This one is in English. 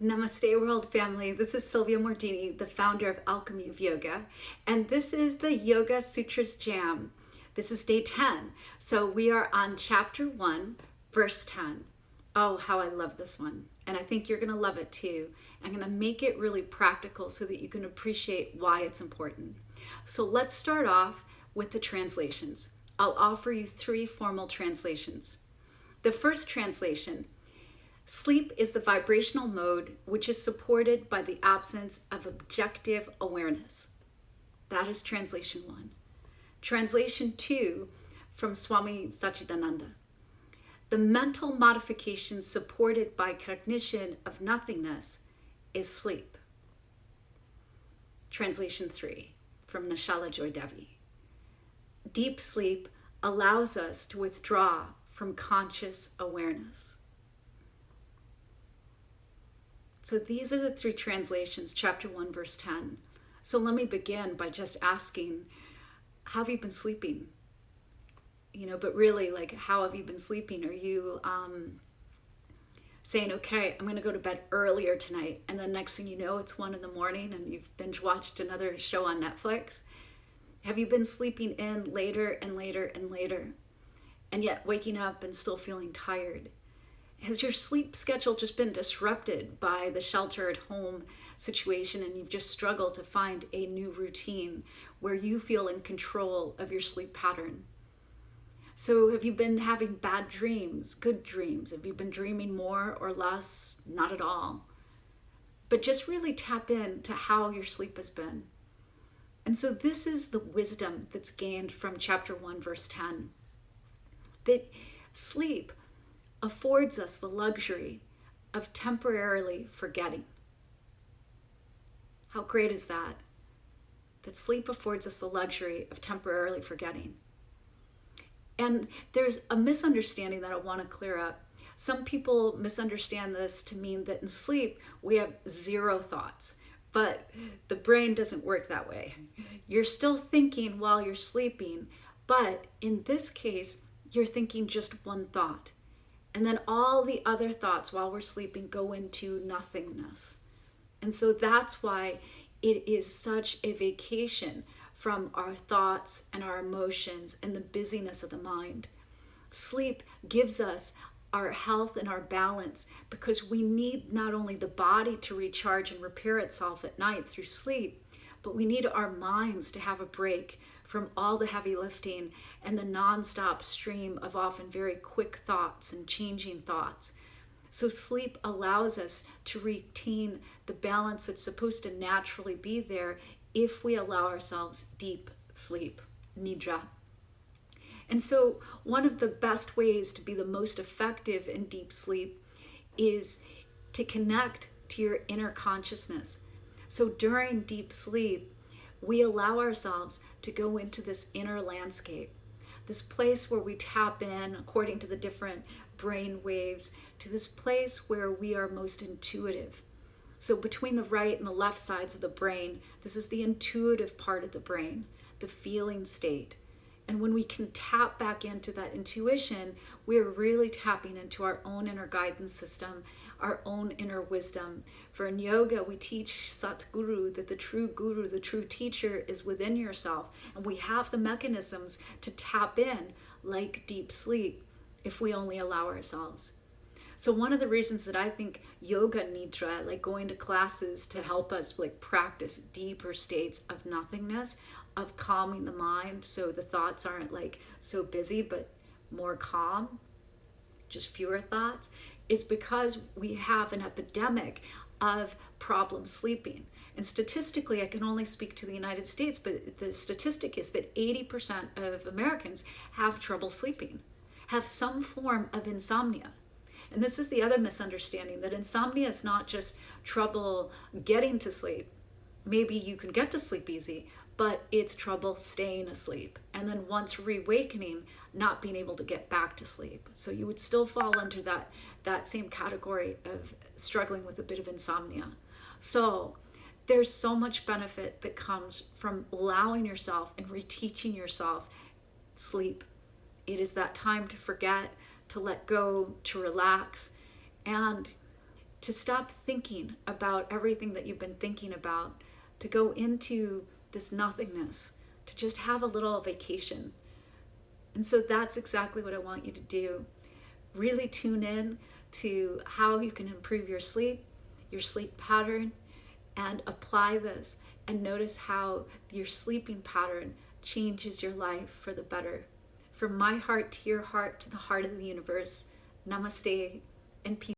Namaste, world family. This is Sylvia Mordini, the founder of Alchemy of Yoga, and this is the Yoga Sutras Jam. This is day 10. So we are on chapter 1, verse 10. Oh, how I love this one. And I think you're going to love it too. I'm going to make it really practical so that you can appreciate why it's important. So let's start off with the translations. I'll offer you 3 formal translations. The first translation: sleep is the vibrational mode which is supported by the absence of objective awareness. That is translation 1. Translation 2 from Swami Satchidananda: the mental modification supported by cognition of nothingness is sleep. Translation 3 from Nischala Joy Devi: deep sleep allows us to withdraw from conscious awareness. So these are the 3 translations, chapter 1, verse 10. So let me begin by just asking, how have you been sleeping? But really, how have you been sleeping? Are you saying, okay, I'm going to go to bed earlier tonight, and then next thing you know, it's 1 in the morning and you've binge watched another show on Netflix? Have you been sleeping in later and later and later, and yet waking up and still feeling tired? Has your sleep schedule just been disrupted by the shelter at home situation and you've just struggled to find a new routine where you feel in control of your sleep pattern? So have you been having bad dreams, good dreams? Have you been dreaming more or less? Not at all. But just really tap into how your sleep has been. And so this is the wisdom that's gained from chapter 1, verse 10. That sleep affords us the luxury of temporarily forgetting. How great is that? That sleep affords us the luxury of temporarily forgetting. And there's a misunderstanding that I want to clear up. Some people misunderstand this to mean that in sleep we have 0 thoughts, but the brain doesn't work that way. You're still thinking while you're sleeping, but in this case, you're thinking just 1 thought. And then all the other thoughts while we're sleeping go into nothingness. And so that's why it is such a vacation from our thoughts and our emotions and the busyness of the mind. Sleep gives us our health and our balance because we need not only the body to recharge and repair itself at night through sleep, but we need our minds to have a break from all the heavy lifting and the nonstop stream of often very quick thoughts and changing thoughts. So sleep allows us to retain the balance that's supposed to naturally be there if we allow ourselves deep sleep, nidra. And so one of the best ways to be the most effective in deep sleep is to connect to your inner consciousness. So during deep sleep, we allow ourselves to go into this inner landscape, this place where we tap in, according to the different brain waves, to this place where we are most intuitive. So between the right and the left sides of the brain, this is the intuitive part of the brain, the feeling state. And when we can tap back into that intuition, we're really tapping into our own inner guidance system, our own inner wisdom. For in yoga, we teach Satguru that the true guru, the true teacher is within yourself. And we have the mechanisms to tap in like deep sleep if we only allow ourselves. So one of the reasons that I think yoga nidra, like going to classes to help us practice deeper states of nothingness, of calming the mind so the thoughts aren't so busy but more calm, just fewer thoughts, is because we have an epidemic of problem sleeping. And statistically, I can only speak to the United States, but the statistic is that 80% of Americans have trouble sleeping, have some form of insomnia. And this is the other misunderstanding, that insomnia is not just trouble getting to sleep. Maybe you can get to sleep easy, but it's trouble staying asleep. And then once reawakening, not being able to get back to sleep. So you would still fall under that same category of struggling with a bit of insomnia. So there's so much benefit that comes from allowing yourself and reteaching yourself sleep. It is that time to forget, to let go, to relax. And to stop thinking about everything that you've been thinking about, to go into this nothingness, to just have a little vacation. And so that's exactly what I want you to do. Really tune in to how you can improve your sleep pattern, and apply this and notice how your sleeping pattern changes your life for the better. From my heart to your heart, to the heart of the universe, namaste and peace.